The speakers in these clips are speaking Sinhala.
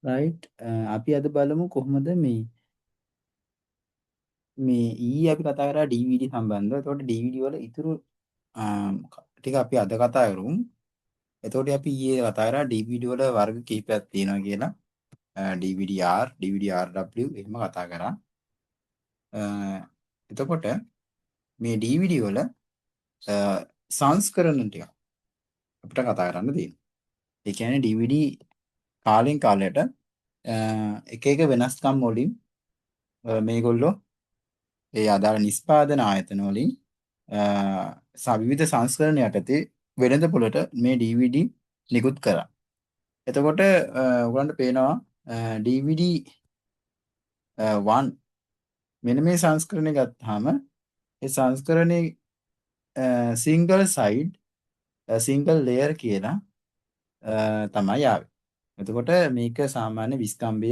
රයිට්. අපි අද බලමු කොහොමද මේ ඊයේ අපි කතා කරා DVD සම්බන්ධව. එතකොට DVD වල ඉතුරු ටික අපි අද කතා කරමු. එතකොට අපි ඊයේ කතා කරා DVD වල වර්ග කිහිපයක් තියෙනවා කියලා. DVD-R, DVD-RW එහෙම කතා කරා. එතකොට මේ DVD වල සංස්කරණ ටික අපිට කතා කරන්න තියෙනවා. ඒ කියන්නේ DVD කාලෙන් කාලයට එක එක වෙනස්කම් වලින් මේගොල්ලෝ ඒ අදාළ නිෂ්පාදන ආයතන වලින් විවිධ සංස්කරණ යටතේ වෙළඳපොළට මේ DVD නිකුත් කරා. එතකොට ඔයගලන්ට පේනවා DVD 1 මෙන්න මේ සංස්කරණය ගත්තාම ඒ සංස්කරණේ සිංගල් සයිඩ් සිංගල් ලේයර් කියලා තමයි ආවේ. එතකොට මේක සාමාන්‍ය විස්කම්බය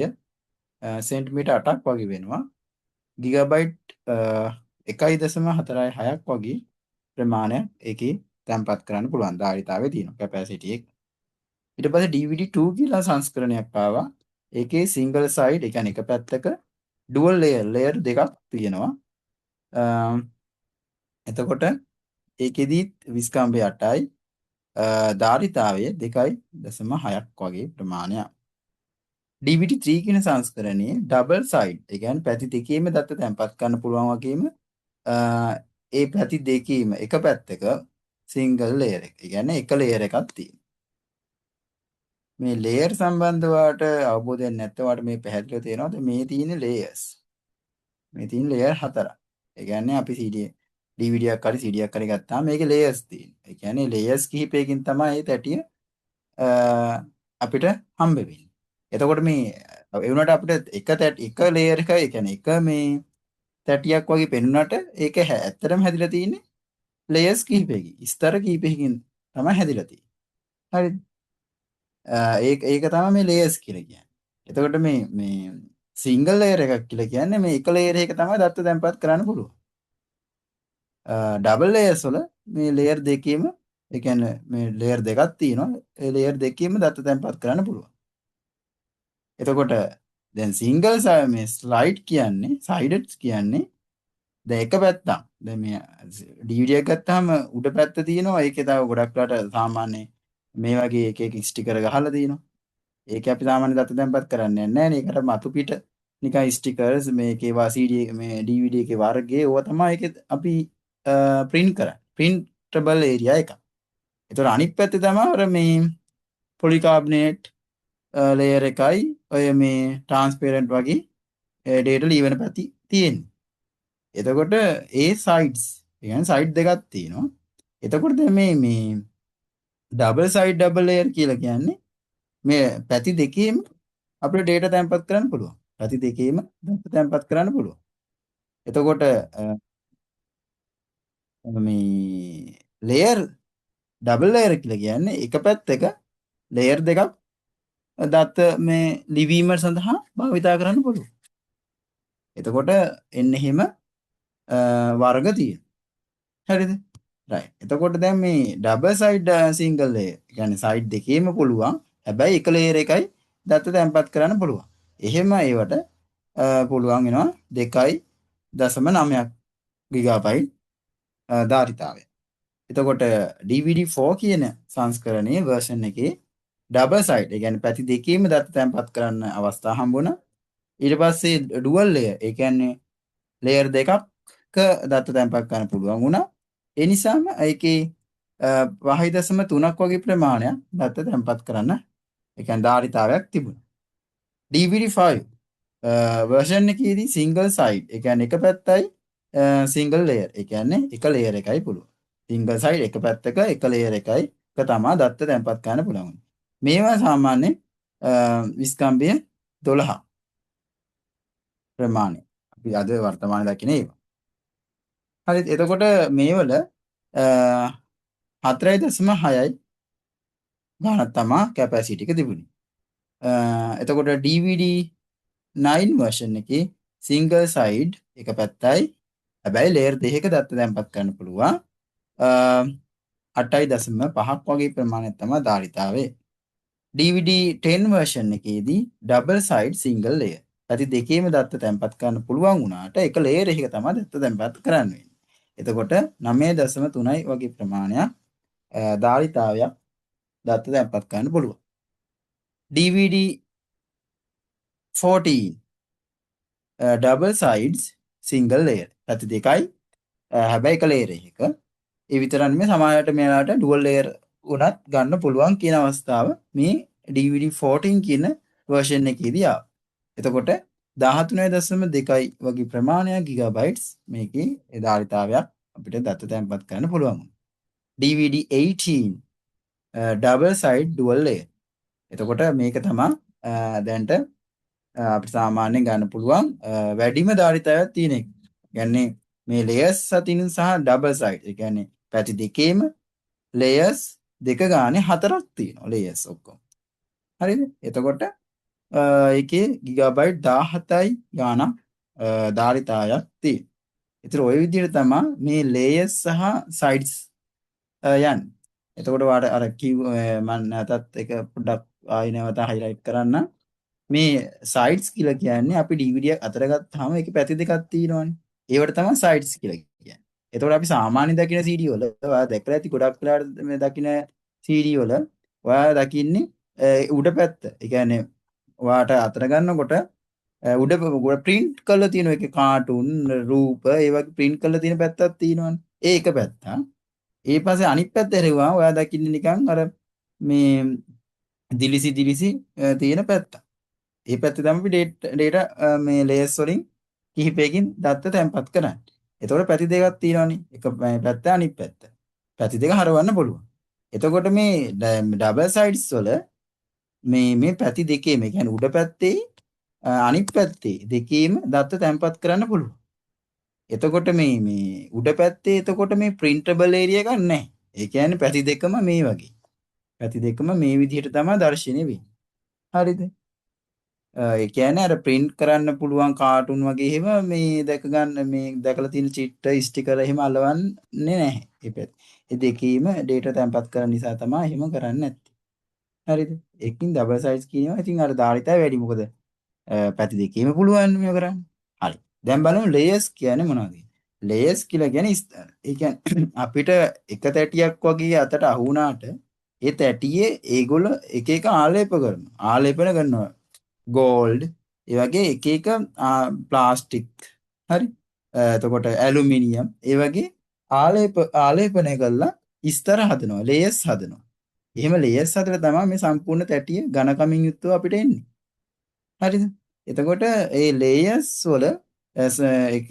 සෙන්ටිමීටර් 8ක් වගේ වෙනවා. ගිගබයිට් 1.46ක් වගේ ප්‍රමාණයක් ඒකේ තැන්පත් කරන්න පුළුවන් ධාරිතාවය තියෙනවා කැපැසිටි එක. ඊට පස්සේ DVD 2 කියලා සංස්කරණයක් ආවා. ඒකේ සිංගල් සයිඩ් ඒ කියන්නේ එක පැත්තක ඩුවල් ලේයර් දෙකක් තියෙනවා. එතකොට ඒකෙදි විස්කම්බය 8යි ධාරිතාවය 2.6ක් වගේ ප්‍රමාණයක්. DVD 3 කියන සංස්කරණයේ ඩබල් සයිඩ් ඒ කියන්නේ පැති දෙකේම දත්ත තැන්පත් කරන්න පුළුවන් වගේම ඒ පැති දෙකේම එක පැත්තක සිංගල් ලේයර් එක. ඒ කියන්නේ එක ලේයර් එකක් තියෙනවා. මේ ලේයර් සම්බන්ධව වාට අවබෝධයක් නැත්නම් වාට මේ පැහැදිලිව තේරෙනවද මේ තියෙන ලේයර්ස්. මේ තියෙන ලේයර් හතරක්. ඒ කියන්නේ අපි DVD එකක් හරි CD එකක් හරි ගත්තාම මේකේ ලේයර්ස් තියෙනවා. ඒ කියන්නේ ලේයර්ස් කිහිපයකින් තමයි මේ තැටිය අපිට හම්බ වෙන්නේ. එතකොට මේ ඒ වුණාට අපිට එක ලේයර් එකයි ඒ කියන්නේ එක මේ තැටියක් වගේ පෙනුනට ඒක ඇත්තටම හැදිලා තියෙන්නේ ලේයර්ස් කිහිපයකින්. ස්තර කිහිපයකින් තමයි හැදිලා තියෙන්නේ. හරිද? ඒක තමයි මේ ලේයර්ස් කියලා කියන්නේ. එතකොට මේ සිංගල් ලේයර් එකක් කියලා කියන්නේ මේ එක ලේයර් එකක තමයි දත්ත තැන්පත් කරන්න පුළුවන්. ඩබල් ලේයර්ස් වල මේ ලේයර් දෙකේම ඒ කියන්නේ මේ ලේයර් දෙකක් තියෙනවා. ඒ ලේයර් දෙකේම දත්ත තැන්පත් කරන්න පුළුවන්. එතකොට දැන් සිංගල් මේ ස්ලයිඩ් කියන්නේ සයිඩඩ්ස් කියන්නේ දැන් එක පැත්තක්. දැන් මේ DVD එකක් ගත්තාම උඩ පැත්ත තියෙනවා. ඒකේ තව ගොඩක් වෙලාට සාමාන්‍ය මේ වගේ එක එක ස්ටිකර් ගහලා තියෙනවා. ඒක අපි සාමාන්‍ය දත්ත තැන්පත් කරන්නේ නැහැ නේ. ඒකට මතු පිට නිකන් ස්ටිකර්ස් මේකේ CD මේ DVD එකේ වර්ගයේ ඕවා තමයි ඒකේ අපි print කරන්නේ. printable area එක. ඒතර අනිත් පැත්තේ තමයි අර මේ පොලිකාබ්නේට් ලේයර් එකයි ඔය මේ ට්‍රාන්ස්පරන්ට් වගේ ඩේටා ලියවන පැති තියෙන්නේ. එතකොට ඒ සයිඩ්ස් කියන්නේ සයිඩ් දෙකක් තියෙනවා. එතකොට දැන් මේ ඩබල් සයිඩ් ඩබල් ලේයර් කියලා කියන්නේ මේ පැති දෙකේම අපිට ඩේටා තැන්පත් කරන්න පුළුවන්. පැති දෙකේම data තැන්පත් කරන්න පුළුවන්. එතකොට මේ ලේයර් ඩබල් ලේයර් කියලා කියන්නේ එක පැත්තක ලේයර් දෙකක් දත්ත මේ ලිවීම සඳහා භාවිතා කරන්න පුළුවන්. එතකොට එන්න එහෙම වර්ග තියෙනවා. හරිද? රයිට්. එතකොට දැන් මේ ඩබල් සයිඩ් සිංගල් ලේයර් කියන්නේ සයිඩ් දෙකේම පුළුවන්. හැබැයි එක ලේයර් එකයි දත්ත තැන්පත් කරන්න පුළුවන්. එහෙම ඒවට පුළුවන් වෙනවා 2.9ක් ගිගාබයිට් ධාරිතාවය. එතකොට DVD 4 කියන සංස්කරණයේ version එකේ ඩබල් සයිඩ් ඒ කියන්නේ පැති දෙකේම දත්ත තැන්පත් කරන්න අවස්ථාව හම්බුණා. ඊට පස්සේ ඩුවල් ලේයර් ඒ කියන්නේ ලේයර් දෙකක් දත්ත තැන්පත් කරන්න පුළුවන් වුණා. ඒ නිසාම ඒකේ 5.3ක් වගේ ප්‍රමාණයක් දත්ත තැන්පත් කරන්න ඒ කියන්නේ ධාරිතාවයක් තිබුණා. DVD 5 version එකේදී single side ඒ කියන්නේ එක පැත්තයි single layer ඒ කියන්නේ එක layer එකයි පුළුවන්. single side එක පැත්තක එක layer එකයි තමයි දත්ත තැන්පත් කරන්න පුළුවන්. මේවා සාමාන්‍ය විස්කම්බය 12 ප්‍රමාණය. අපි අද වර්තමානයේ දකින ඒවා. හරිද? එතකොට මේවල 4.6යි ගානක් තමා කැපැසිටි එක තිබුණේ. එතකොට DVD 9 version එකේ single side එක පැත්තයි හැබැයි layer දෙකක දත්ත තැන්පත් කරන්න පුළුවන් 8.5ක් වගේ ප්‍රමාණයක් තමයි ධාරිතාවය. DVD 10 version එකේදී double side single layer. පැති දෙකේම දත්ත තැන්පත් කරන්න පුළුවන් වුණාට එක layer එකක තමයි දත්ත තැන්පත් කරන්න වෙන්නේ. එතකොට 9.3යි වගේ ප්‍රමාණයක් ධාරිතාවයක් දත්ත තැන්පත් කරන්න පුළුවන්. DVD 14 double sides single layer. පැති දෙකයි හැබැයි එක layer එකක. ඒ විතරක් නෙමෙයි සමහරවිට මෙයාලට dual layer උනත් ගන්න පුළුවන් කියන අවස්ථාව මේ DVD 14 කියන version එකේදී ආවා. එතකොට 13.2යි වගේ ප්‍රමාණයක් ගිගාබයිට්ස් මේකේ ධාරිතාවයක් අපිට දත්ත තැන්පත් කරන්න පුළුවන්. DVD 18 double side dual layer. එතකොට මේක තමයි දැන්ට අපිට සාමාන්‍යයෙන් ගන්න පුළුවන් වැඩිම ධාරිතාවයක් තියෙන එක. කියන්නේ මේ layers අතින් සහ double side. ඒ කියන්නේ පැති දෙකේම layers දෙක ගානේ හතරක් තියෙනවා layers ඔක්කොම. හරිද? එතකොට ඒකේ ගිගාබයිට් 17යි ගානක් ධාරිතාවයක් තියෙනවා. ඒතර ওই විදිහට තමයි මේ layers සහ sides යන්නේ. එතකොට වාට අර මම නැතත් එක පොඩ්ඩක් ආයෙ නැවත highlight කරන්න. මේ sides කියලා කියන්නේ අපි DVD එක අතර ගත්තාම ඒකේ පැති දෙකක් තියෙනවානේ. ඒවට තමයි sides කියලා කියන්නේ. එතකොට අපි සාමාන්‍ය දකින CD වල ඔයා දැකලා ඇති ගොඩක් වෙලාවට මේ දකින CD වල ඔයා දකින්නේ උඩ පැත්ත. ඒ කියන්නේ ඔයාට අතර ගන්නකොට උඩ print කරලා තියෙන එකේ කාටුන් රූප ඒ වගේ print කරලා තියෙන පැත්තක් තියෙනවනේ. ඒ එක පැත්තක්. ඒ පස්සේ අනිත් පැත්ත හැරෙවුවා ඔයා දකින්නේ නිකන් අර මේ දිලිසි තියෙන පැත්ත. ඒ පැත්තේ තමයි අපි data මේ layers වලින් කිහිපයකින් දත්ත තැන්පත් කරන්නේ. එතකොට පැති දෙකක් තියෙනවනේ. එක පැත්ත අනිත් පැත්ත. පැති දෙක හරවන්න පුළුවන්. එතකොට මේ double sides වල මේ පැති දෙකේම ඒ කියන්නේ උඩ පැත්තේ අනිත් පැත්තේ දෙකේම දත්ත තැන්පත් කරන්න පුළුවන්. එතකොට මේ උඩ පැත්තේ එතකොට මේ printable area එකක් නැහැ. ඒ කියන්නේ පැති දෙකම මේ වගේ. පැති දෙකම මේ විදිහට තමයි දැర్శණය වෙන්නේ. හරිද? ඒ කියන්නේ අර print කරන්න පුළුවන් කාටුන් වගේ එහෙම මේ දැක ගන්න මේ දැකලා තියෙන චිත්‍ර ස්ටිකර් එහෙම අලවන්නේ නැහැ. ඒ පැත්ත. ඒ දෙකේම data තැන්පත් කරන නිසා තමයි එහෙම කරන්නේ නැත්තේ. හරිද? එකකින් double size කියනවා. ඉතින් අර ධාරිතාව වැඩි. මොකද පැති දෙකේම පුළුවන් මේක කරන්න. හරි. දැන් බලමු layers කියන්නේ මොනවද? layers කියලා කියන්නේ ස්තර. ඒ කියන්නේ අපිට එක තැටියක් වගේ අතට අහු වුණාට ඒ තැටියේ ඒගොල්ල එක එක ආලේප කරනවා. ආලේපන කරනවා. gold ඒ වගේ එක එක ප්ලාස්ටික් හරි එතකොට ඇලුමිනියම් ඒ වගේ ආලේපනය කරලා ස්තර හදනවා layers හදනවා. එහෙම layers හදලා තමයි මේ සම්පූර්ණ තැටිය ඝනකමින් යුක්තව අපිට එන්නේ. හරිද? එතකොට ඒ layers වල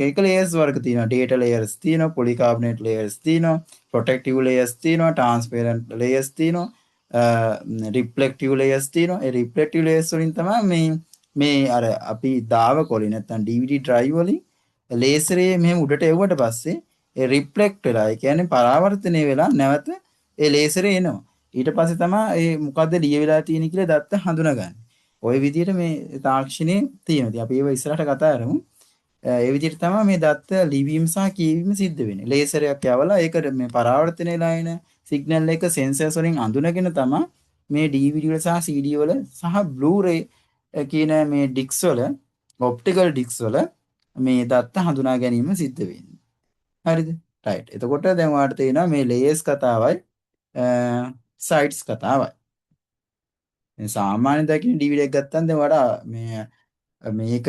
එක layers වර්ග තියෙනවා. data layers තියෙනවා, polycarbonate layers තියෙනවා, protective layers තියෙනවා, transparent layers තියෙනවා, reflective layers තියෙනවා. ඒ reflective layers වලින් තමයි මේ අර අපි දාව කොලේ නැත්නම් DVD drive වලින් laser එක මෙහෙම උඩට එවුවට පස්සේ ඒ reflect වෙලා ඒ කියන්නේ පරාවර්තනය වෙලා නැවත ඒ laser එනවා. ඊට පස්සේ තමයි ඒ මොකද්ද ලියවිලා තියෙන්නේ කියලා දත්ත හඳුනගන්නේ. ওই විදිහට මේ තාක්ෂණයේ තියෙනවා. ඉතින් අපි ඒව ඉස්සරහට කතා කරමු. ඒ විදිහට තමයි මේ දත්ත ලිවීම සහ කියවීම සිද්ධ වෙන්නේ. ලේසර් එකක් යවලා ඒකට මේ පරාවර්තනය වෙලා එන සිග්නල් එක සෙන්සර්ස් වලින් අඳුනගෙන තමයි මේ DVD වල සහ CD වල සහ Blu-ray කියන මේ ඩිස්ක් වල ඔප්ටිකල් ඩිස්ක් වල මේ දත්ත හඳුනා ගැනීම සිද්ධ වෙන්නේ. හරිද? රයිට්. එතකොට දැන් ඔයාලට තේරෙනවා මේ layers කතාවයි sites කතාවයි. සාමාන්‍ය දකින්න DVD එකක් ගත්තම දැන් වඩා මේක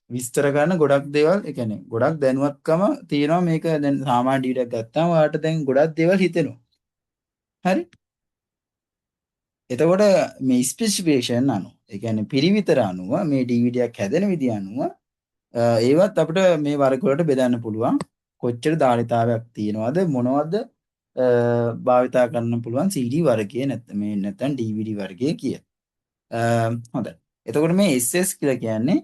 විස්තර කරන ගොඩක් දේවල් ඒ කියන්නේ ගොඩක් දැනුවත්කම තියෙනවා මේක දැන් සාමාන්‍ය DVD එකක් ගත්තාම ඔයාලට දැන් ගොඩක් දේවල් හිතෙනවා. හරි? එතකොට මේ ස්පෙસિෆිකේෂන් අනුව ඒ කියන්නේ පිරිවිතර අනුව මේ DVD එකක් හැදෙන විදිය අනුව ඒවත් අපිට මේ වර්ග වලට බෙදන්න පුළුවන්. කොච්චර ධාරිතාවයක් තියෙනවද මොනවද භාවිතා කරන්න පුළුවන් CD වර්ගයේ නැත්නම් DVD වර්ගයේ කිය. හොඳයි. එතකොට මේ SS කියලා කියන්නේ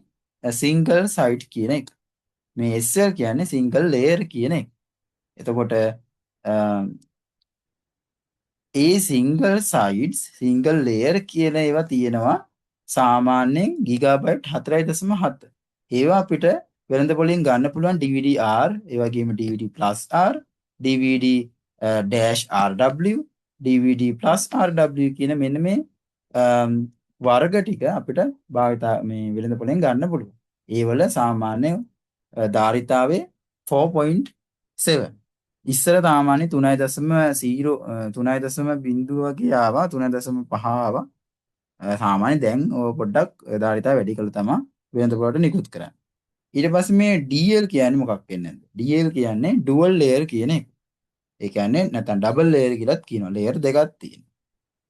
single site කියන එක. මේ SL කියන්නේ single layer කියන එක. එතකොට ඒ single sites single layer කියන ඒවා තියෙනවා සාමාන්‍යයෙන් ගිගාබයිට් 4.7. ඒවා අපිට වෙළඳ පොලින් ගන්න පුළුවන් DVD R, ඒ වගේම DVD plus R, DVD dash RW, DVD plus RW කියන මෙන්න මේ වර්ග ටික අපිට භාවිතා මේ වෙළඳ පොලෙන් ගන්න පුළුවන්. ඒ වල සාමාන්‍ය ධාරිතාවය 4.7. ඉස්සර සාමාන්‍ය 3.0 3.0 වගේ ආවා 3.5 ආවා. සාමාන්‍ය දැන් පොඩ්ඩක් ධාරිතාව වැඩි කළා තමයි වෙළඳ පොලට නිකුත් කරන්නේ. ඊට පස්සේ මේ DL කියන්නේ මොකක් වෙන්නේ නැද්ද? DL කියන්නේ ඩුවල් ලේයර් කියන එක. ඒ කියන්නේ නැත්නම් ඩබල් ලේයර් කියලාත් කියනවා. ලේයර් දෙකක් තියෙනවා.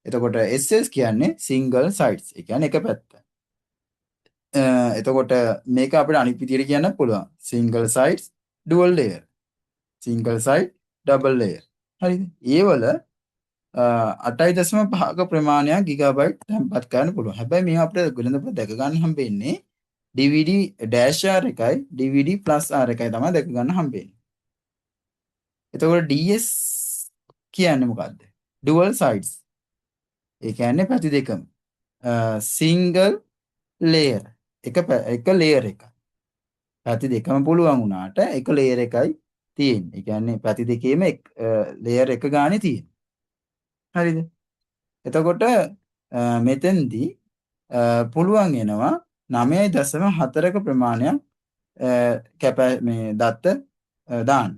එතකොට SS කියන්නේ සිංගල් සයිඩ්ස්. ඒ කියන්නේ එක පැත්ත. එතකොට මේක අපිට අනිත් විදිහට කියන්න පුළුවන්. Single sides dual layer. Single side double layer. හරිද? ඒ වල 8.5ක ප්‍රමාණයක් ගිගාබයිට් තැන්පත් කරන්න පුළුවන්. හැබැයි මේ අපිට වෙළඳපොළ දැක ගන්න හම්බෙන්නේ DVD-R එකයි DVD+R එකයි තමයි දැක ගන්න හම්බෙන්නේ. එතකොට DS කියන්නේ මොකද්ද? ඩුවල් සයිඩ්ස්. ඒ කියන්නේ පැති දෙකම. සිංගල් ලේයර් එක ලේයර් එක. පැති දෙකම පුළුවන් වුණාට එක ලේයර් එකයි තියෙන්නේ. ඒ කියන්නේ පැති දෙකේම ලේයර් එක ගානේ තියෙන්නේ. හරිද? එතකොට මෙතෙන්දී පුළුවන් වෙනවා 9.4ක ප්‍රමාණයක් මේ දත්ත දාන්න.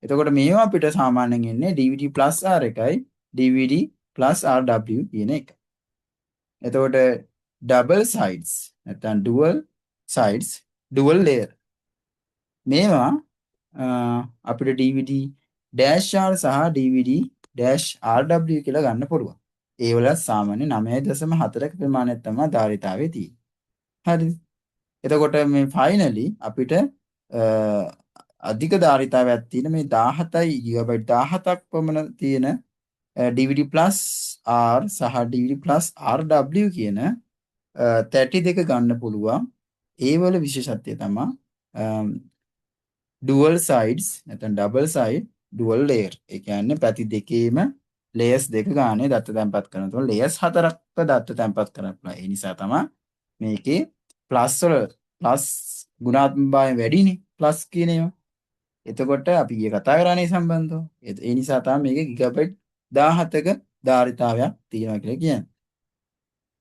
එතකොට මේවා අපිට සාමාන්‍යයෙන් එන්නේ DVD+R එකයි DVD+RW කියන එක. එතකොට ඩබල් සයිඩ්ස් නැත්නම් ඩුවල් සයිඩ්ස් ඩුවල් ලේයර් මේවා අපිට DVD-R සහ DVD-RW කියලා ගන්න පුළුවන්. ඒ වල සාමාන්‍ය 9.4ක ප්‍රමාණයක් තමයි ධාරිතාවේ තියෙන්නේ. හරිද? එතකොට මේ ෆයිනලි අපිට අධික ධාරිතාවයක් තියෙන මේ 17 GB 17ක් පමණ තියෙන DVD+R සහ DVD+RW කියන තැටි දෙක ගන්න පුළුවන්. ඒ වල විශේෂත්වය තමයි ඩුවල් සයිඩ්ස් නැත්නම් ඩබල් සයිඩ් ඩුවල් ලේයර්. ඒ කියන්නේ පැති දෙකේම ලේයර්ස් දෙක ගානේ දත්ත තැන්පත් කරනකොට ලේයර්ස් 4ක් දත්ත තැන්පත් කරන්න පුළුවන්. ඒ නිසා තමයි මේකේ ප්ලස් වල ප්ලස් ගුණාත්මක භාවය වැඩිනේ ප්ලස් කියන ඒවා. එතකොට අපි ඊයේ කතා කරානේ සම්බන්ධව. ඒ නිසා තමයි මේකේ ගිගාබයිට් 17ක ධාරිතාවයක් තියෙනවා කියලා කියන්නේ.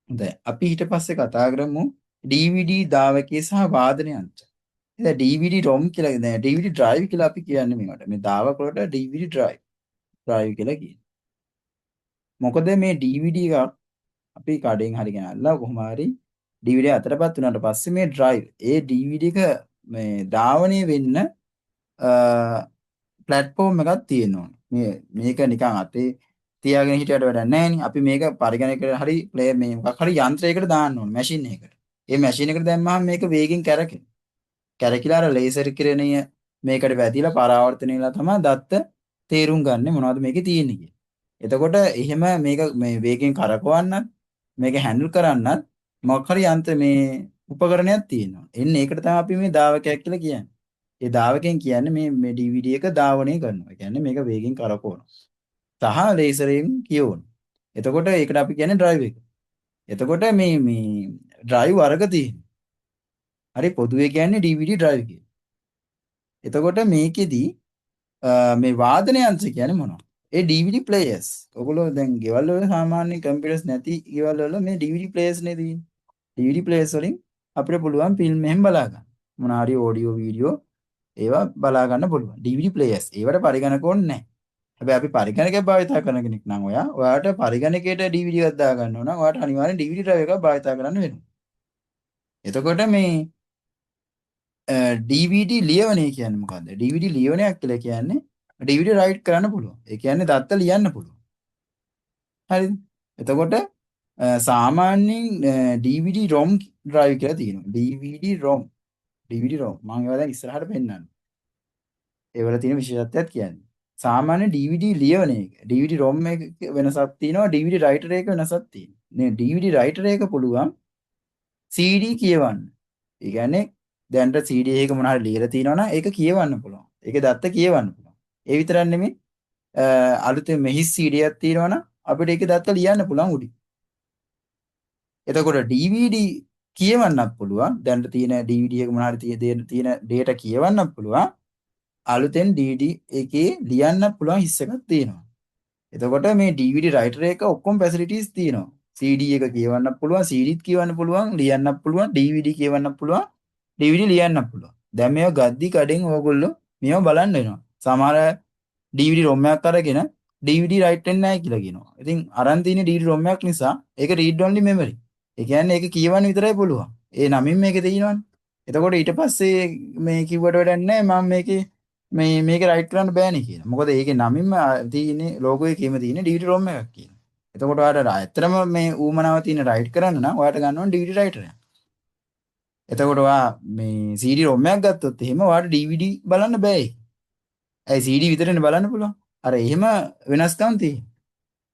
හොඳයි. අපි ඊට පස්සේ කතා කරමු DVD දාවකයේ සහ වාදන යන්ත්‍ර. ඉතින් DVD ROM කියලා නෑ DVD drive කියලා අපි කියන්නේ මේකට. මේ දාවක වලට DVD drive කියලා කියන්නේ. මොකද මේ DVD එකක් අපි කඩෙන් හරි ගෙනල්ලා කොහොම හරි DVD අතරපත් වුණාට පස්සේ මේ drive ඒ DVD එක මේ ධාවනය වෙන්න platform එකක් තියෙන්න ඕනේ. මේක නිකන් අතේ තියාගෙන හිටියට වැඩක් නැහැ නේ. අපි මේක පරිගණකයකට හරි මේ මොකක් හරි යන්ත්‍රයකට දාන්න ඕනේ මැෂින් එකකට. ඒ මැෂින් එකට දැම්මහම මේක වේගෙන් කැරකෙනවා. කැරකිලා අර ලේසර් කිරණය මේකට වැදිලා පරාවර්තනය වෙලා තමයි දත්ත තේරුම් ගන්න මොනවද මේකේ තියෙන්නේ කියලා. එතකොට එහෙම මේක මේ වේගෙන් කරකවන්නත් මේක හැන්ඩල් කරන්නත් මොකක් හරි යන්ත්‍ර මේ උපකරණයක් තියෙනවා. එන්න ඒකට තමයි අපි මේ දාවකයක් කියලා කියන්නේ. ඒ දාවකෙන් කියන්නේ මේ DVD එක ධාවනය කරනවා. ඒ කියන්නේ මේක වේගෙන් කරකවනවා. සහ ලේසරයෙන් කියවනවා. එතකොට ඒකට අපි කියන්නේ drive එක. එතකොට මේ drive වර්ග තියෙනවා. හරි පොදුවේ කියන්නේ DVD drive කියලා. එතකොට මේකෙදි මේ වාදන යන්ත්‍ර කියන්නේ මොනවද? ඒ DVD players. ඔයගොල්ලෝ දැන් ගෙවල් වල සාමාන්‍ය කම්පියුටර්ස් නැති ගෙවල් වල මේ DVD players නේ තියෙන්නේ. DVD players වලින් අපිට පුළුවන් ෆිල්ම් එහෙම බලා ගන්න. මොන හරි ඔඩියෝ වීඩියෝ ඒවා බලා ගන්න පුළුවන්. DVD players. ඒවට පරිගණක ඕනේ නැහැ. හැබැයි අපි පරිගණකයක් භාවිත කරන කෙනෙක් නම් ඔයාට පරිගණකයට DVD එකක් දා ගන්න ඕන නම් ඔයාට අනිවාර්යෙන් DVD drive එකක් භාවිත කරන්න වෙනවා. එතකොට මේ DVD ලියවණය කියන්නේ මොකද්ද? DVD ලියවණයක් කියලා කියන්නේ DVD write කරන්න පුළුවන්. ඒ කියන්නේ දත්ත ලියන්න පුළුවන්. හරිද? එතකොට සාමාන්‍යයෙන් DVD ROM drive කියලා තියෙනවා. DVD ROM මම ඒවා දැන් ඉස්සරහට පෙන්නන්නම්. ඒවල තියෙන විශේෂත්වයක් කියන්නේ. සාමාන්‍ය DVD ලියවන එක DVD ROM එක වෙනසක් තියෙනවා DVD writer එක වෙනසක් තියෙනවා. නේ DVD writer එක පුළුවන් CD කියවන්න. ඒ කියන්නේ දැන්ට CD එක මොන හරි ලියලා තියෙනවා නම් ඒක කියවන්න පුළුවන්. ඒක දත්ත කියවන්න පුළුවන්. ඒ විතරක් නෙමෙයි අලුතෙන් මෙහි CD එකක් තියෙනවා නම් අපිට ඒක දත්ත ලියන්න පුළුවන් උඩින්. එතකොට DVD කියවන්නත් පුළුවන්. දැන්ට තියෙන DVD එක මොන හරි තියෙන data කියවන්නත් පුළුවන්. අලුතෙන් DVD එකේ ලියන්න පුළුවන් හිස් එකක් තියෙනවා. එතකොට මේ DVD writer එක ඔක්කොම facilities තියෙනවා. CD එක කියවන්නත් පුළුවන්, CDත් කියවන්න පුළුවන්, ලියන්නත් පුළුවන්, DVD කියවන්නත් පුළුවන්, DVD ලියන්නත් පුළුවන්. දැන් මේවා ගද්දි කඩෙන් ඕගොල්ලෝ මේවා බලන්න වෙනවා. සමහර DVD ROM එකක් අරගෙන DVD write වෙන්නේ නැහැ කියලා කියනවා. ඉතින් අරන් තියෙන DVD ROM එකක් නිසා ඒක read only memory. ඒ කියන්නේ ඒක කියවන්න විතරයි පුළුවන්. ඒ නමින් මේකේ තියෙනවනේ. එතකොට ඊට පස්සේ මේ කිව්වට වැඩක් නැහැ මම මේක රයිට් කරන්න බෑනේ කියලා. මොකද ඒකේ නමින්ම තියෙන්නේ ලෝගෝ එකේම තියෙන DVD ROM එකක් කියලා. එතකොට ඔයාලට ඇත්තටම මේ ඌමනාව තියෙන රයිට් කරන්න නම් ඔයාලට ගන්න ඕන DVD රයිටර් එක. එතකොට ඔයා මේ CD ROM එකක් ගත්තොත් එහෙම ඔයාලට DVD බලන්න බෑ. ඇයි CD විතරනේ බලන්න පුළුවන්. අර එහෙම වෙනස්කම් තියෙනවා.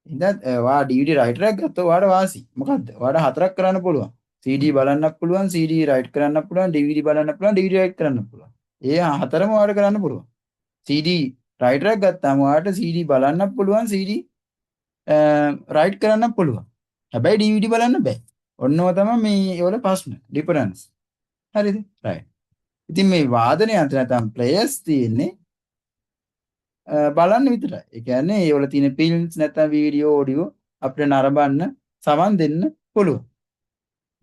ඉතින් ඔයා DVD රයිටර් එකක් ගත්තොත් ඔයාලට වාසි. මොකද්ද? ඔයාලට හතරක් කරන්න පුළුවන්. CD බලන්නත් පුළුවන්, CD රයිට් කරන්නත් පුළුවන්, DVD බලන්නත් පුළුවන්, DVD රයිට් කරන්නත් පුළුවන්. ඒ හතරම ඔයාලට කරන්න පුළුවන්. CD රයිටර් එකක් ගත්තාම ඔයාලට CD බලන්නත් පුළුවන්, CD රයිට් කරන්නත් පුළුවන්. හැබැයි DVD බලන්න බෑ. ඔන්නව තමයි මේ වල ප්‍රශ්න. ඩිෆරන්ස්. හරිද? රයිට්. ඉතින් මේ වාදනය යන්ත්‍ර නැත්නම් ප්ලේයර්ස් තියෙන්නේ බලන්න විතරයි. ඒ කියන්නේ ඒ වල තියෙන ෆිල්ම්ස් නැත්නම් වීඩියෝ ඔඩියෝ අපිට නරඹන්න සමන් දෙන්න පුළුවන්.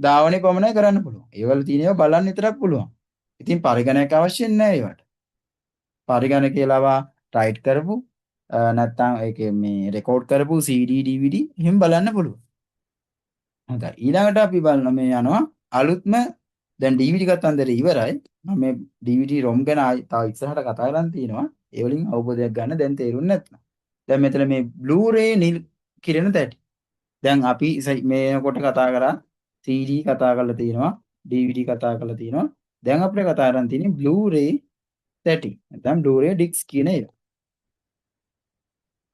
ධාවනය පමණයි කරන්න පුළුවන්. ඒ වල තියෙන ඒවා බලන්න විතරක් පුළුවන්. ඉතින් පරිගණක අවශ්‍ය නැහැ ඒවට. පරිගණකේලවා රයිට් කරපු නැත්නම් ඒකේ මේ රෙකෝඩ් කරපු CD DVD එහෙම බලන්න පුළුවන්. හොඳයි. ඊළඟට අපි බලන මේ යනවා අලුත්ම දැන් DVD කතන්දර ඉවරයි. මම මේ DVD ROM ගැන තව ඉස්සරහට කතා කරන්න තියෙනවා. ඒ වලින් අවබෝධයක් ගන්න දැන් තේරුන්නේ නැත්නම්. දැන් මෙතන මේ Blu-ray නිල් කිරෙන තැටි. දැන් අපි මේකොට කතා කරා CD කතා කරලා තියෙනවා, DVD කතා කරලා තියෙනවා. දැන් අපිට කතා කරන්න තියෙන්නේ Blu-ray තැටි. නැත්නම් Blu-ray disc කියන එක.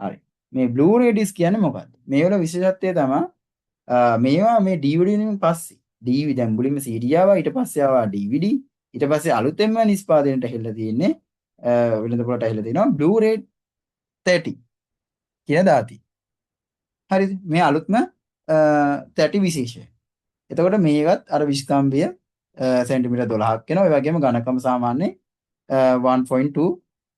හරි. මේ Blu-ray disc කියන්නේ මොකක්ද? මේවල විශේෂත්වය තමයි මේවා මේ DVD වලින් පස්සේ DVD දැන් මුලින්ම CD ආවා ඊට පස්සේ ආවා DVD ඊට පස්සේ අලුතෙන්ම නිෂ්පාදනයට හැල්ලා තියෙන්නේ වෙළඳ පොළට හැල්ලා තියෙනවා Blu-ray 30 කියන දාතිය. හරිද? මේ අලුත්ම 30 විශේෂය. එතකොට මේවත් අර විස්තම්භය සෙන්ටිමීටර් 12ක් වෙනවා. ඒ වගේම ඝනකම සාමාන්‍යයෙන් 1.2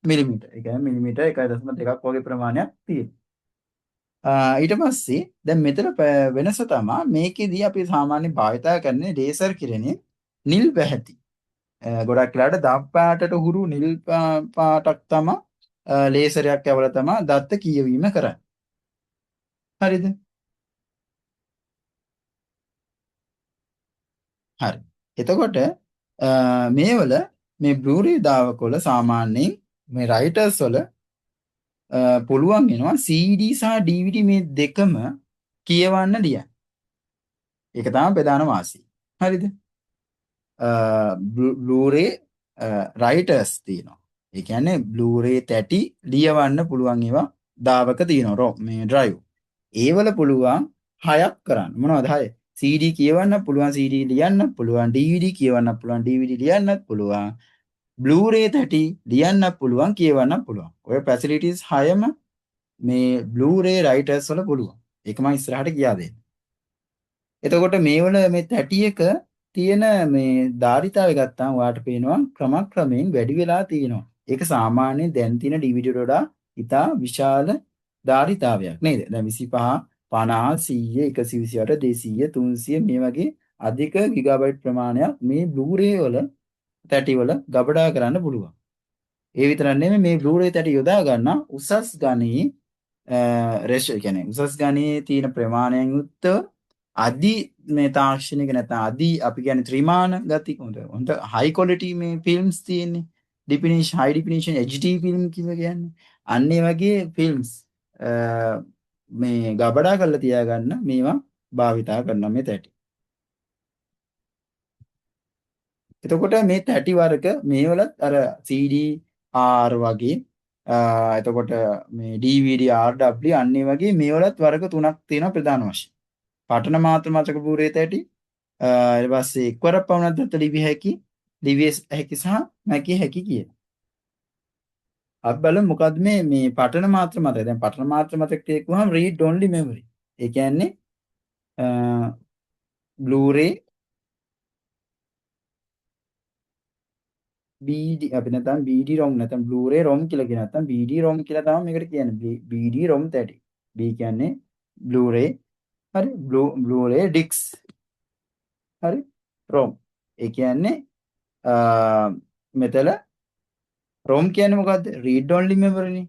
මිලිමීටර්. ඒ කියන්නේ මිලිමීටර් 1.2ක් වගේ ප්‍රමාණයක් තියෙනවා. ඊට පස්සේ දැන් මෙතන වෙනස තමයි මේකෙදී අපි සාමාන්‍ය භාවිතා කරන්නේ ලේසර් කිරණේ නිල් පැහැති. ගොඩක් වෙලාවට දම් පාටට හුරු නිල් පාටක් තමයි ලේසරයක් ඇවල තමයි දත්ත කියවීම කරන්නේ. හරිද? හරි. එතකොට මේවල මේ Blu-ray දාවකවල සාමාන්‍යයෙන් මේ රයිටර්ස් වල පුළුවන් වෙනවා CD සහ DVD මේ දෙකම කියවන්න ලියන්න. ඒක තමයි ප්‍රධාන වාසිය. හරිද? Blu-ray writers තියෙනවා. ඒ කියන්නේ Blu-ray තැටි ලියවන්න පුළුවන් ඒවා දාවක තියෙනවා මේ drive. ඒවල පුළුවන් 6ක් කරන්න. මොනවද 6? CD කියවන්න පුළුවන්, CD ලියන්න පුළුවන්, DVD කියවන්න පුළුවන්, DVD ලියන්නත් පුළුවන්. Blu-ray තැටි ලියන්න පුළුවන්, කියවන්න පුළුවන්. ඔය facilities 6ම මේ Blu-ray writers වල පුළුවන්. ඒක මම ඉස්සරහට කියා දෙන්නම්. එතකොට මේවල මේ තැටි එක තියෙන මේ ධාරිතාවය ගත්තාම ඔයාලට පේනවා ක්‍රමක්‍රමයෙන් වැඩි වෙලා තියෙනවා. ඒක සාමාන්‍යයෙන් දැන් තියෙන DVD වලට වඩා ඉතා විශාල ධාරිතාවයක් නේද? දැන් 25, 50, 100, 128, 200, 300 මේ වගේ අධික ගිගාබයිට් ප්‍රමාණයක් මේ Blu-ray වල තැටි වල ගබඩා කරන්න පුළුවන්. ඒ විතරක් නෙමෙයි මේ Blu-ray තැටි යොදා ගන්න උසස් ගණයේ රේෂියෝ කියන්නේ උසස් ගණයේ තියෙන ප්‍රමාණයෙන් යුක්තව අධි මේ තාක්ෂණික නැත්නම් අධි අපි කියන්නේ ත්‍රිමාන ගති හොඳ හයි ක්වොලිටි මේ ෆිල්ම්ස් තියෙන්නේ ඩිෆිනිෂන් හයි ඩිෆිනිෂන් HD ෆිල්ම් කියලා කියන්නේ අන්න ඒ වගේ ෆිල්ම්ස් මේ ගබඩා කරලා තියාගන්න මේවා භාවිතා කරනවා මේ තැටි. එතකොට මේ තැටි වර්ග මේවලත් අර CD R වගේ එතකොට මේ DVD RW අන්න ඒ වගේ මේවලත් වර්ග තුනක් තියෙනවා ප්‍රධාන වශයෙන්. පඨන මාත්‍ර මතක Blu-ray තැටි ඊට පස්සේ එක්වරක් පමණක් දත්ත ලිවිය හැකි සහ මැකිය හැකි කියන. අපි බලමු මොකද්ද මේ පඨන මාත්‍ර මතක. දැන් පඨන මාත්‍ර මතක කියකුවහම read only memory. ඒ කියන්නේ Blu-ray BD අපි නැත්නම් BD ROM නැත්නම් Blu-ray ROM කියලා කියන නැත්නම් BD ROM කියලා තමයි මේකට කියන්නේ. BD ROM 30. B කියන්නේ Blu-ray හරි බ්ලූරේ ඩික්ස් හරි රෝම් ඒ කියන්නේ මෙතල රෝම් කියන්නේ මොකද්ද රීඩ් ඔන්ලි මෙමරිනේ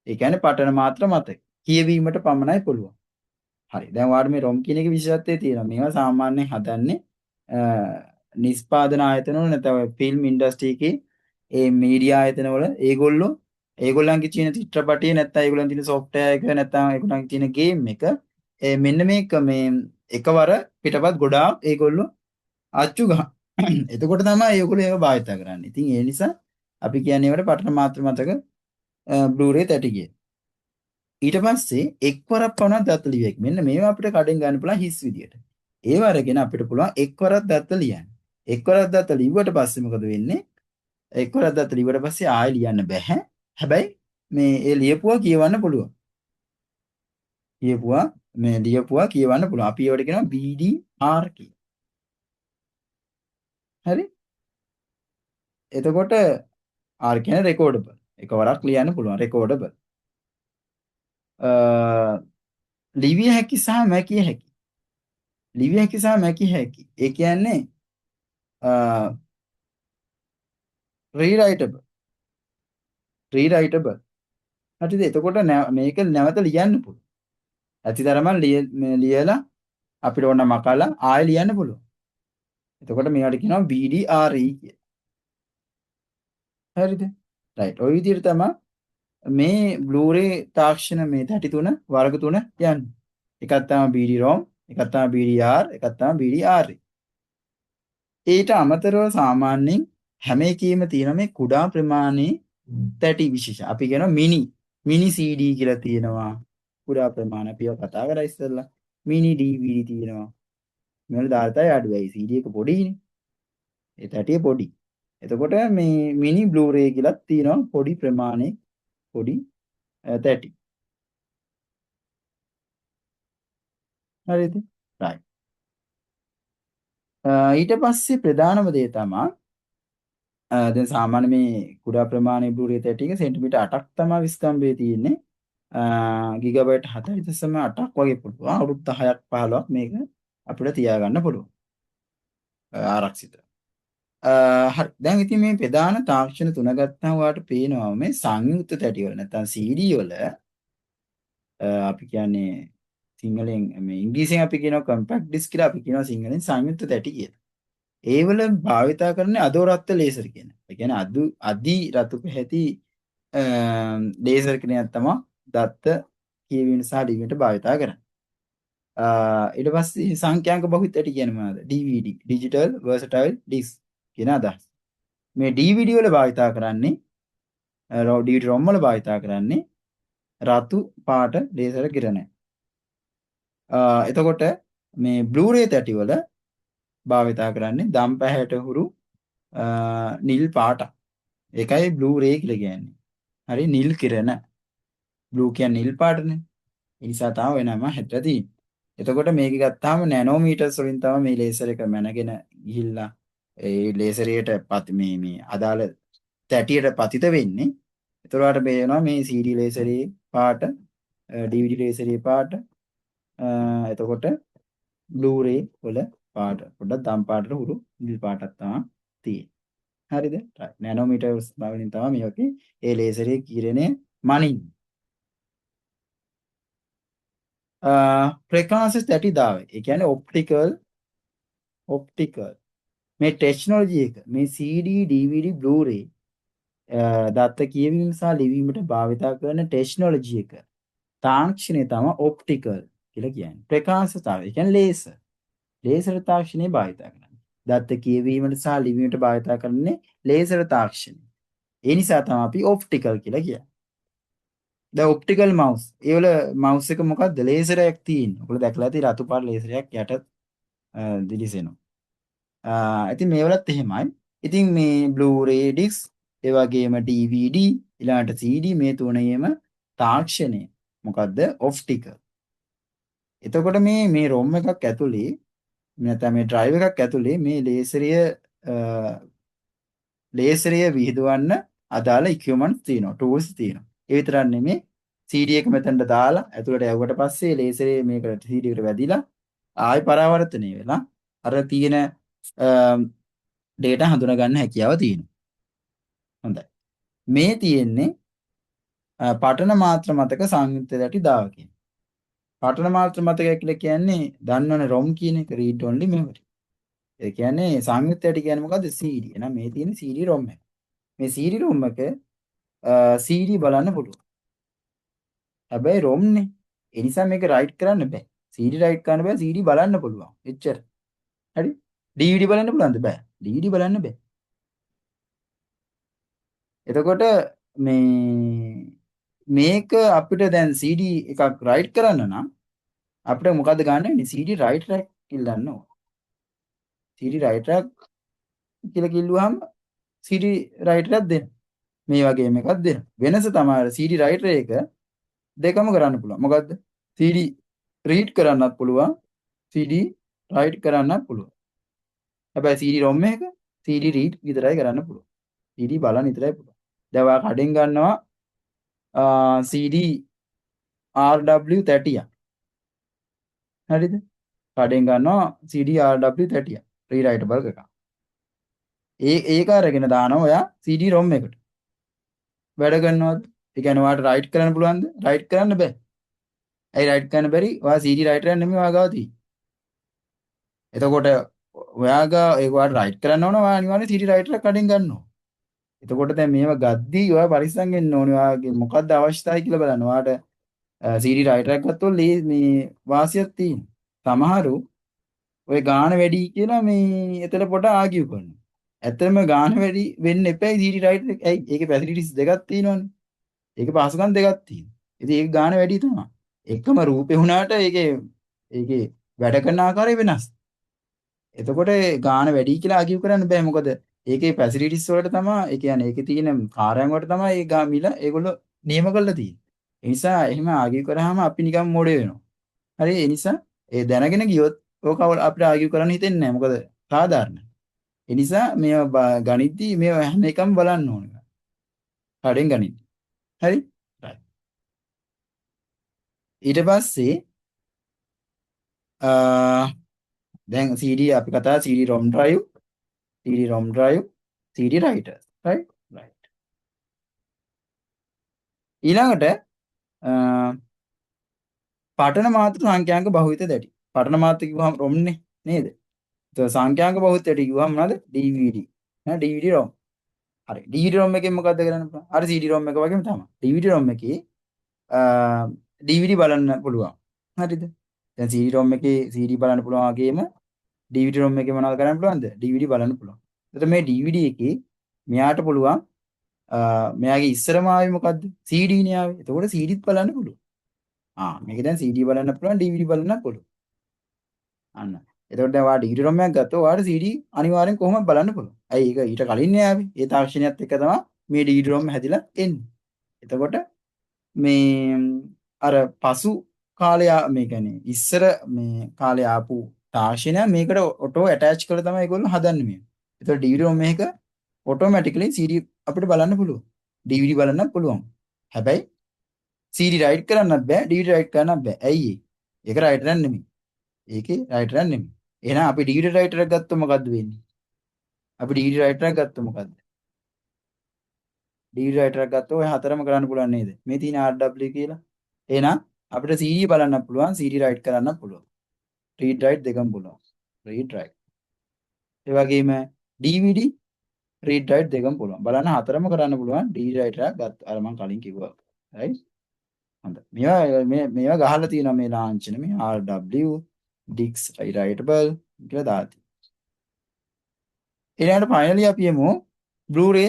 ඒ කියන්නේ පටන මාත්‍ර මතක කියවීමට පමණයි පුළුවන් හරි දැන් ඔයාලට මේ ROM කියන එක විශේෂත්වයේ තියෙනවා මේවා සාමාන්‍යයෙන් හදන්නේ නිෂ්පාදන ආයතන වල නැත්නම් ෆිල්ම් ඉන්ඩස්ට්‍රි එකේ ඒ මීඩියා ආයතන වල ඒගොල්ලන්ගේ තියෙන චිත්‍රපටිය නැත්නම් ඒගොල්ලන් තියෙන සොෆ්ට්වෙයාර් එක නැත්නම් ඒගොල්ලන්ගේ තියෙන ගේම් එක මෙන්න මේ එකවර පිටපත් ගොඩාක් ඒගොල්ලෝ අච්චු ගහ. එතකොට තමයි ඒගොල්ලෝ ඒව භාවිත කරන්නේ. ඉතින් ඒ නිසා අපි කියන්නේ ඒවට පටන මාත්‍ර මතක බ්ලූරේ තැටි කිය. ඊට පස්සේ එක්වරක් පමණක් දත්ත ලියුවෙක්. මෙන්න මේවා අපිට කඩෙන් ගන්න පුළුවන් හිස් විදියට. ඒව අරගෙන අපිට පුළුවන් එක්වරක් දත්ත ලියන්න. එක්වරක් දත්ත ලිව්වට පස්සේ මොකද වෙන්නේ? එක්වරක් දත්ත ලිව්වට පස්සේ ආයෙ ලියන්න බෑ. හැබැයි මේ ඒ ලියපුවා කියවන්න පුළුවන්. ලියපුවා කියවන්න පුළුවන්. අපි ඒවට කියනවා BDR කියලා. හරි? එතකොට R කියන්නේ රෙකෝඩබල්. එකවරක් ලියන්න පුළුවන් රෙකෝඩබල්. ලිවිය හැකි සහ මැකිය හැකි. ලිවිය හැකි සහ මැකිය හැකි. ඒ කියන්නේ රීරයිටබල්. හරිද? එතකොට මේක නැවත ලියන්න පුළුවන්. ඇතිතරම ලියලා අපිට ඕන මකලා ආයෙ ලියන්න පුළුවන්. එතකොට මේවට කියනවා BDRE කියලා. හරිද? රයිට්. ওই විදිහට තමයි මේ බ්ලූරේ තාක්ෂණ මේ 33 වර්ග 3 යන්නේ. එකක් තමයි BD-ROM, එකක් තමයි BDR, එකක් තමයි BDRE. ඊට අමතරව සාමාන්‍යයෙන් හැම එකේම තියෙන මේ කුඩා ප්‍රමාණයේ තැටි විශේෂ. අපි කියනවා මිනි CD කියලා තියෙනවා. කුඩා ප්‍රමාණ අපිව කතා කරා ඉස්සෙල්ලා. මිනි DVD තියෙනවා. මේවල දායතය අඩුයි. CD එක පොඩිනේ. ඒ තැටිය පොඩි. එතකොට මේ මිනි බ්ලූරේ කියලා තියෙනවා පොඩි ප්‍රමාණයේ පොඩි තැටි. හරිද? right. ඊට පස්සේ ප්‍රධානම දේ තමයි දැන් සාමාන්‍ය මේ කුඩා ප්‍රමාණයේ බ්ලූරේ තැටි එක සෙන්ටිමීටර් 8ක් තමයි විස්තම්භයේ තියෙන්නේ. ගිගබයිට් 4.8ක් වගේ පුළුවන්. අවුරුදු 10ක් 15ක් මේක අපිට තියාගන්න පුළුවන්. ආරක්ෂිත. හරි. දැන් ඉතින් මේ ප්‍රධාන තාක්ෂණ තුන ගත්තාම ඔයාලට පේනවා මේ සංයුක්ත තැටි වල නැත්නම් CD වල අපි කියන්නේ සිංහලෙන් මේ ඉංග්‍රීසියෙන් අපි කියනවා කම්පැක්ට් ඩිස්ක් කියලා අපි කියනවා සිංහලෙන් සංයුක්ත තැටි කියලා. ඒවල භාවිතා කරන්නේ අදෝරත්ත ලේසර් කියන. ඒ කියන්නේ අදි රතු පැහැති ලේසර් කෙනයක් තමයි දත්ත කියවීම සහ ලිවීමට භාවිතා කරන්නේ. ඊට පස්සේ සංඛ්‍යාංක බහුවිත ඇටි කියන්නේ මොනවද? DVD digital versatile disk කියන අදහස. මේ DVD වල භාවිතා කරන්නේ DVD ROM වල භාවිතා කරන්නේ රතු පාට ලේසර් කිරණය. එතකොට මේ Blu-ray තැටි වල භාවිතා කරන්නේ දම් පැහැයට හුරු නිල් පාට. ඒකයි Blu-ray කියලා කියන්නේ. හරි නිල් කිරණ. බ්ලූ කියන්නේ නිල් පාටනේ. ඒ නිසා තමයි වෙනම හැදලා තියෙන්නේ. එතකොට මේක ගත්තාම නැනෝමීටර්ස් වලින් තමයි මේ ලේසර් එක මැනගෙන ගිහිල්ලා ඒ ලේසරයට මේ අදාළ තැටියට පතිත වෙන්නේ. එතකොට පේනවා මේ CD ලේසරේ පාට, DVD ලේසරේ පාට, එතකොට Blu-ray වල පාට පොඩ්ඩක් දම් පාටට හුරු නිල් පාටක් තමයි තියෙන්නේ. හරිද? නැනෝමීටර්ස් වලින් තමයි මේකේ ඒ ලේසරේ කිරණය මනින්නේ. ප්‍රකාශ තැටි දාවේ. ඒ කියන්නේ ඔප්ටිකල් මේ ටෙක්නොලොජි එක මේ CD DVD Blu-ray දත්ත කියවීම සහ ලිවීමට භාවිත කරන ටෙක්නොලොජි එක තාක්ෂණය තමයි ඔප්ටිකල් කියලා කියන්නේ. ප්‍රකාශතාවය. ඒ කියන්නේ ලේසර් තාක්ෂණය භාවිත කරන්නේ. දත්ත කියවීමට සහ ලිවීමට භාවිත කරන්නේ ලේසර් තාක්ෂණය. ඒ නිසා තමයි අපි ඔප්ටිකල් කියලා කියන්නේ. දැන් ඔප්ටිකල් මවුස්. ඒ වල මවුස් එක මොකක්ද? ලේසරයක් තියෙන්නේ. ඔයගොල්ලෝ දැකලා ඇති රතු පාට ලේසරයක් යට දිලිසෙනවා. ඉතින් මේ වලත් එහෙමයි. ඉතින් මේ Blu-ray disc, ඒ වගේම DVD, ඊළඟට CD මේ තුනේම තාක්ෂණය මොකද්ද? ඔප්ටිකල්. එතකොට මේ ROM එකක් ඇතුලේ නැත්නම් මේ drive එකක් ඇතුලේ මේ ලේසරය විහිදුවන්න අදාළ equipment තියෙනවා, tools තියෙනවා. ඒ විතරක් නෙමෙයි CD එක මෙතනට දාලා ඇතුළට යවුවට පස්සේ ලේසරේ මේකට CD එකට වැදිලා ආයෙ පරාවර්තනය වෙලා අර තියෙන data හඳුනා ගන්න හැකියාව තියෙනවා. හොඳයි. මේ තියෙන්නේ පටන මාත්‍ර මතක සංයුක්ත දැටි දාව කියන. පටන මාත්‍ර මතකය කියලා කියන්නේ දන්නවනේ ROM කියන එක read only memory. ඒ කියන්නේ සංයුක්ත දැටි කියන්නේ මොකද්ද? CD. එහෙනම් මේ තියෙන CD ROM එක. මේ CD ROM එක CD බලන්න පුළුවන්. හැබැයි ROM නේ. ඒ නිසා මේක write කරන්න බෑ. CD write කරන්න බෑ. CD බලන්න පුළුවන්. එච්චර. හරි? DVD බලන්න පුළුවන්ද? බෑ. DVD බලන්න බෑ. එතකොට මේක අපිට දැන් CD එකක් write කරන්න නම් අපිට මොකද්ද ගන්න වෙන්නේ? CD write track කියලා ගන්න ඕන. CD write track කියලා කිව්වහම CD write එකක් දෙන්න. මේ වගේම එකක් දෙන්න. වෙනස තමයි CD writer එක දෙකම කරන්න පුළුවන්. මොකද්ද? CD read කරන්නත් පුළුවන්. CD write කරන්නත් පුළුවන්. හැබැයි CD ROM එක CD read විතරයි කරන්න පුළුවන්. CD බලන්න විතරයි පුළුවන්. දැන් ඔයා කඩෙන් ගන්නවා CD RW30. හරිද? කඩෙන් ගන්නවා CD RW30 rewritable එකක්. ඒක අරගෙන දානවා ඔයා CD ROM එකට. වැඩ කරනවද? ඒ කියන්නේ ඔයාට write කරන්න පුළුවන්ද? write කරන්න බෑ. ඇයි write කරන්න බැරි? ඔයා CD writer එක නෙමෙයි ඔයා ගාව තියෙන්නේ. එතකොට ඔයාගේ ඒක ඔයාට write කරන්න ඕන ඔයා අනිවාර්යෙන් CD writer එක කඩෙන් ගන්න ඕන. එතකොට දැන් මේව ගද්දී ඔයා පරිස්සම් වෙන්න ඕනේ. ඔයාගේ මොකද්ද අවශ්‍යතාවය කියලා බලන්න. ඔයාට CD writer එකක් ගත්තොත් මේ වාසියක් තියෙනවා. සමහරු ඔය ගාන වැඩි කියලා මේ එතන පොඩ ආගියු කරනවා. ඇත්තටම ගාන වැඩි වෙන්න එපයි CD writer එක. ඇයි? ඒකේ facilities දෙකක් තියෙනවනේ. ඒකේ පහසුකම් දෙකක් තියෙනවා. ඉතින් ඒක ගාන වැඩි තමයි. එකම රූපේ වුණාට ඒකේ වැඩ කරන ආකාරය වෙනස්. එතකොට ගාන වැඩි කියලා ආගියු කරන්න බෑ. මොකද ඒකේ ෆැසිලිටිස් වලට තමයි ඒ කියන්නේ ඒකේ තියෙන කාර්යයන් වලට තමයි ඒ මිල ඒගොල්ලෝ නියම කරලා තියෙන්නේ. ඒ නිසා එහෙම ආගියු කරාම අපි නිකන් මොඩේ වෙනවා. හරි ඒ නිසා ඒ දැනගෙන ගියොත් ඕක අපිට ආගියු කරන්න හිතෙන්නේ නැහැ. මොකද සාධාරණයි. ඒ නිසා මේවා ගණිතී මේවා හැම එකම බලන්න ඕනේ. කඩෙන් ගණිත. හරි? right. ඊට පස්සේ දැන් CD අපි කතා CD ROM drive, CD ROM drive, CD writer, right? right. ඊළඟට පටන මාත්‍ර සංඛ්‍යාංක බහුවිත දැටි. පටන මාත්‍ර කිව්වම ROM නේ නේද? ඒක සංඛ්‍යාංක බහුවිත දැටි කිව්වම මොනවද? DVD. නේ DVD ROM. හරි. DVD ROM එකෙන් මොකද්ද කරන්න පුළුවන්? අර CD ROM එක වගේම තමයි. DVD ROM එකේ DVD බලන්න පුළුවන්. හරිද? දැන් CD ROM එකේ CD බලන්න පුළුවන් වගේම DVD ROM එකේ මොනවද කරන්න පුළුවන්ද? DVD බලන්න පුළුවන්. එතකොට මේ DVD එකේ මෙයාට පුළුවන් මෙයාගේ ඉස්සරම ආවේ මොකද්ද? CD නේ ආවේ. එතකොට CDත් බලන්න පුළුවන්. මේක දැන් CD බලන්න පුළුවන් DVD බලන්න පුළුවන්. අන්න. එතකොට දැන් ඔයා DVD ROM එකක් ගත්තොත් ඔයාට CD අනිවාර්යෙන් කොහොමද බලන්න පුළුවන්. ඇයි ඒක ඊට කලින් නේ ආවේ. ඒ තාක්ෂණයත් එක්ක තමයි මේ DVD ROM හැදිලා එන්නේ. එතකොට මේ අර පසු කාලය මේ කියන්නේ ඉස්සර මේ කාලේ ආපු තාක්ෂණය මේකට ඔටෝ ඇටච් කරලා තමයි ඒගොල්ලෝ හදන්නේ මේ. ඒතකොට DVD ROM එක ඔටෝමැටිකලි CD අපිට බලන්න පුළුවන්. DVD බලන්නත් පුළුවන්. හැබැයි CD write කරන්නත් බෑ DVD write කරන්නත් බෑ. ඇයි ඒ? ඒක writer එක නෙමෙයි. ඒකේ writer එක නෙමෙයි. එහෙනම් අපි DVD writer එකක් ගත්තොත් මොකද්ද වෙන්නේ? අපි DVD writer එකක් ගත්තොත් මොකද්ද? DVD writer එකක් ගත්තොත් ඔය හතරම කරන්න පුළුවන් නේද? මේ තියෙන RW කියලා. එහෙනම් අපිට CD බලන්න පුළුවන් CD write කරන්න පුළුවන්. read write දෙකම පුළුවන්. read write. ඒ වගේම DVD read write දෙකම පුළුවන්. බලන්න හතරම කරන්න පුළුවන් DVD writer එකක් ගත්ත. අර මම කලින් කිව්වා. right? හොඳයි. මේවා ගහලා තියෙනවා මේ ලාංඡන මේ RW Dix writable කියලා දාලා. ඊළඟට finally අපි යමු Blu-ray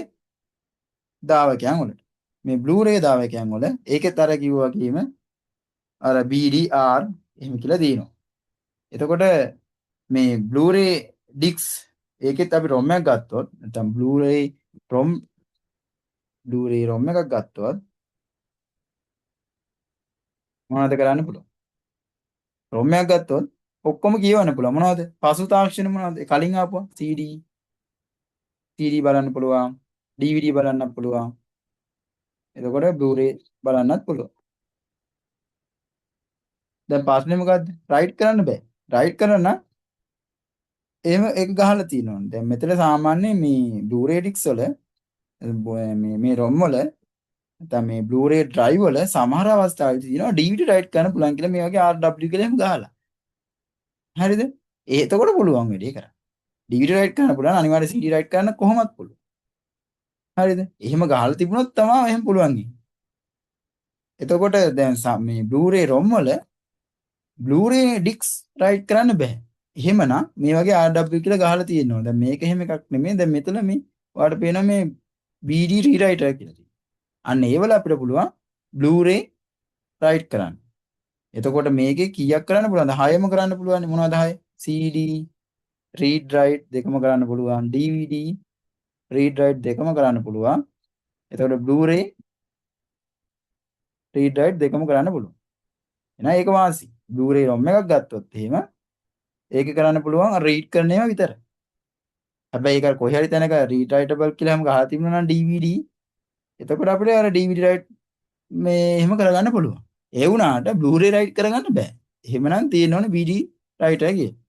දාවකයන් වලට. මේ Blu-ray දාවකයන් වල ඒකෙත් අර කිව්වා වගේම අර BDR එහෙම කියලා දිනනවා. එතකොට මේ Blu-ray Dix ඒකෙත් අපි ROM එකක් ගත්තොත් නැත්නම් Blu-ray ROM එකක් ගත්තොත් මොනවද කරන්න පුළුවන්? ROM එකක් ගත්තොත් ඔක්කොම කියවන්න පුළුවන්. මොනවද? පසු තාක්ෂණ මොනවද? කලින් ආපුවා CD බලන්න පුළුවන්. DVD බලන්නත් පුළුවන්. එතකොට Blu-ray බලන්නත් පුළුවන්. දැන් ප්‍රශ්නේ මොකද්ද? රයිට් කරන්න බෑ. රයිට් කරන්න නම් එහෙම එක ගහලා තියෙනවනේ. දැන් මෙතන සාමාන්‍ය මේ බ්ලූරේටික්ස් වල මේ ROM වල නැත්නම් මේ බ්ලූරේ ඩ්‍රයිව් වල සමහර අවස්ථාවල තියෙනවා DVD රයිට් කරන්න පුළුවන් කියලා මේ වගේ RW කියලා එහෙම ගහලා. හරිද? එතකොට පුළුවන් වැඩේ කරන්න. DVD රයිට් කරන්න පුළුවන් අනිවාර්ය CD රයිට් කරන්න කොහොමත් පුළුවන්. හරිද? එහෙම ගහලා තිබුණොත් තමයි එහෙම පුළුවන්. එතකොට දැන් මේ බ්ලූරේ ROM වල බ්ලූරේ ඩිස්ක් රයිට් කරන්න බෑ. එහෙමනම් මේ වගේ RW කියලා ගහලා තියෙනවා. දැන් මේක එහෙම එකක් නෙමෙයි. දැන් මෙතන මේ ඔයාලට පේනවා මේ BD rewriter කියලා තියෙනවා. අන්න ඒවල අපිට පුළුවන් බ්ලූරේ රයිට් කරන්න. එතකොට මේකේ කීයක් කරන්න පුළුවන්ද? 6ම කරන්න පුළුවන්. මොනවද 6? CD read write දෙකම කරන්න පුළුවන්. DVD read write දෙකම කරන්න පුළුවන්. එතකොට Blu-ray read write දෙකම කරන්න පුළුවන්. එහෙනම් ඒක වාසි. Blu-ray ROM එකක් ගත්තොත් එහෙම ඒක කරන්න පුළුවන් read කරන ඒවා විතරයි. හැබැයි ඒක කොහේ හරි තැනක read writable කියලා හැම ගහලා තිබුණා නම් DVD එතකොට අපිට අර DVD write මේ එහෙම කරගන්න පුළුවන්. ඒ වුණාට Blu-ray write කරගන්න බෑ. එහෙමනම් තියෙනවනේ BD writer කියලා.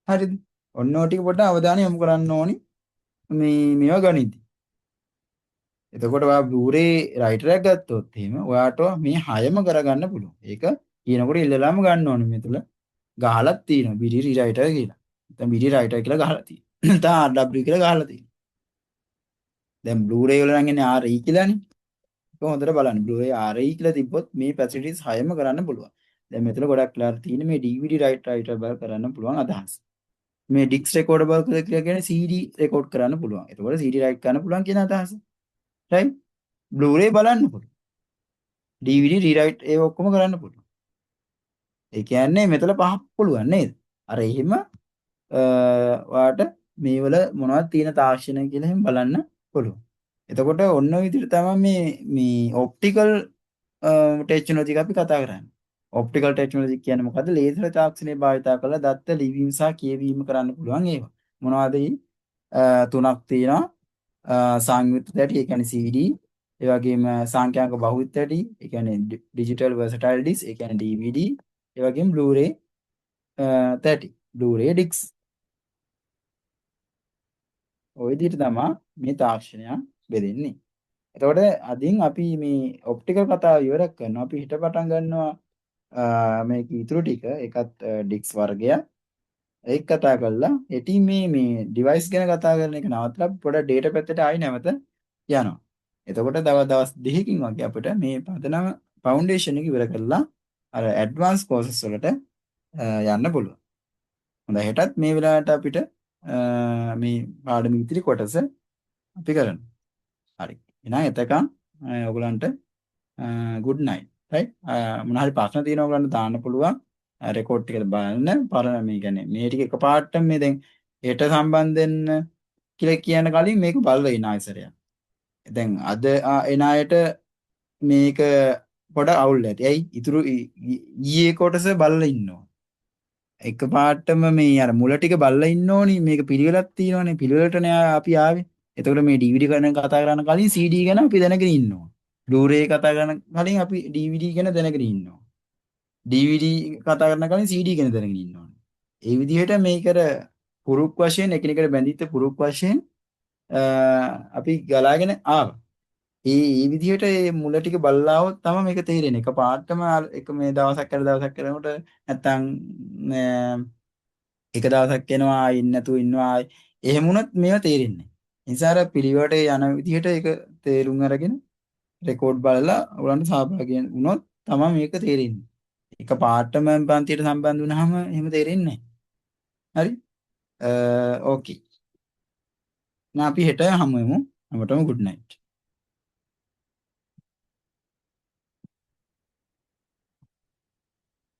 හරිද? ඔන්න ඔය ටික පොඩ්ඩක් අවධානය යොමු කරන්න ඕනි. මේවා ගනිද්දි. එතකොට ඔයා Blu-ray writer එකක් ගත්තොත් එහෙම ඔයාට මේ 6ම කරගන්න පුළුවන්. ඒක කියනකොට ඉල්ලලාම ගන්න ඕනේ මේ තුල. ගහලක් තියෙනවා BD rewriter කියලා. නැත්නම් BD writer කියලා ගහලා තියෙනවා. නැත්නම් RW කියලා ගහලා තියෙනවා. දැන් Blu-ray වල නම් එන්නේ RE කියලානේ. ඒක හොඳට බලන්න. Blu-ray RE කියලා තිබ්බොත් මේ facilities 6ම කරන්න පුළුවන්. දැන් මෙතන ගොඩක් ක්ලියර් තියෙන මේ DVD writer බල කරන්න පුළුවන් අදහස්. මේ ඩික්ස් රෙකෝඩබල් කියලා කියන්නේ CD රෙකෝඩ් කරන්න පුළුවන්. එතකොට CD රයිට් කරන්න පුළුවන් කියන අදහස. right? Blu-ray බලන්න පුළුවන්. DVD rewrite ඒ ඔක්කොම කරන්න පුළුවන්. ඒ කියන්නේ මෙතන පහක් පුළුවන් නේද? අර එහෙම ඔයාට මේවල මොනවද තියෙන තාක්ෂණ කියලා එහෙම බලන්න පුළුවන්. එතකොට ඔන්න ඔය විදිහට තමයි මේ ඔප්ටිකල් ටෙක්නොලොජි එක අපි කතා කරන්නේ. ඔප්ටිකල් ටෙක්නොලොජි කියන්නේ මොකද්ද? ලේසර් තාක්ෂණය භාවිත කරලා දත්ත ලිවීම සහ කියවීම කරන්න පුළුවන් ඒවා. මොනවද තුනක් තියෙනවා. සංයුක්ත තැටි ඒ කියන්නේ CD, ඒ වගේම සංඛ්‍යාංක බහුවිත තැටි ඒ කියන්නේ digital versatile disk ඒ කියන්නේ DVD, ඒ වගේම Blu-ray තැටි Blu-ray disc. ওই විදිහට තමයි මේ තාක්ෂණයන් බෙදෙන්නේ. එතකොට අදින් අපි මේ ඔප්ටිකල් කතාව ඉවර කරනවා. අපි හිත පටන් ගන්නවා මේක ඉතුරු ටික ඒකත් ඩික්ස් වර්ගයක්. ඒක කතා කරලා එටි මේ ඩිවයිස් ගැන කතා කරන එක නවත්තලා පොඩක් data පැත්තට ආයි නැවත යනවා. එතකොට තව දවස් 2කින් වගේ අපිට මේ පදනම ෆවුන්ඩේෂන් එක ඉවර කරලා අර ඇඩ්වාන්ස් කෝසස් වලට යන්න පුළුවන්. හොඳයි හෙටත් මේ වෙලාවට අපිට මේ පාඩම ඉතිරි කොටස අපි කරනවා. හරි. එහෙනම් එතකන් ඔයගලන්ට good night. right? මොන හරි ප්‍රශ්න තියෙනවා ඔයගලන්ට දාන්න පුළුවන්. රෙකෝඩ් ටික බලන්න. පරණ මේ කියන්නේ මේ ටික එකපාරටම මේ දැන් හෙට සම්බන්ධ වෙන්න කියලා කියන කලින් මේක බලලා ඉන්න ආයසරයක්. දැන් අද එන අයට මේක පොඩ අවුල් ඇති. ඇයි? ඉතුරු ඊයේ කොටස බලලා ඉන්නවා. එකපාරටම මේ අර මුල ටික බලලා ඉන්න ඕනි. මේක පිළිවෙලක් තියෙනවානේ. පිළිවෙලටනේ අපි ආවේ. එතකොට මේ DVD ගැන කතා කරන්න කලින් CD ගැන අපි දැනගෙන ඉන්නවා. Blu-ray කතා කරන කලින් අපි DVD ගැන දැනගෙන ඉන්නවා. DVD කතා කරන කලින් CD ගැන දැනගෙන ඉන්නවා. ඒ විදිහට මේකට පුරුක් වශයෙන් එකිනෙකට බැඳිච්ච පුරුක් වශයෙන් අපි ගලාගෙන ආවා. ඒ විදිහට මේ මුල ටික බලලා આવොත් තමයි මේක තේරෙන්නේ. එක පාඩම එක මේ දවසක් කරනකොට නැත්තම් එක දවසක් එනවා ඉන්න නැතුව ඉන්නවා. එහෙම වුණොත් මේවා තේරෙන්නේ නැහැ. ඒ නිසා අර පිළිවෙලට යන විදිහට ඒක තේරුම් අරගෙන රෙකෝඩ් බලලා ඔයගලන්ට සහභාගී වුණොත් තමයි මේක තේරෙන්නේ. එක පාඩම පන්තියට සම්බන්ධ වුණාම එහෙම තේරෙන්නේ නැහැ. හරි? ඕකේ. අපි හෙට හමු වෙමු. හැමෝටම good night.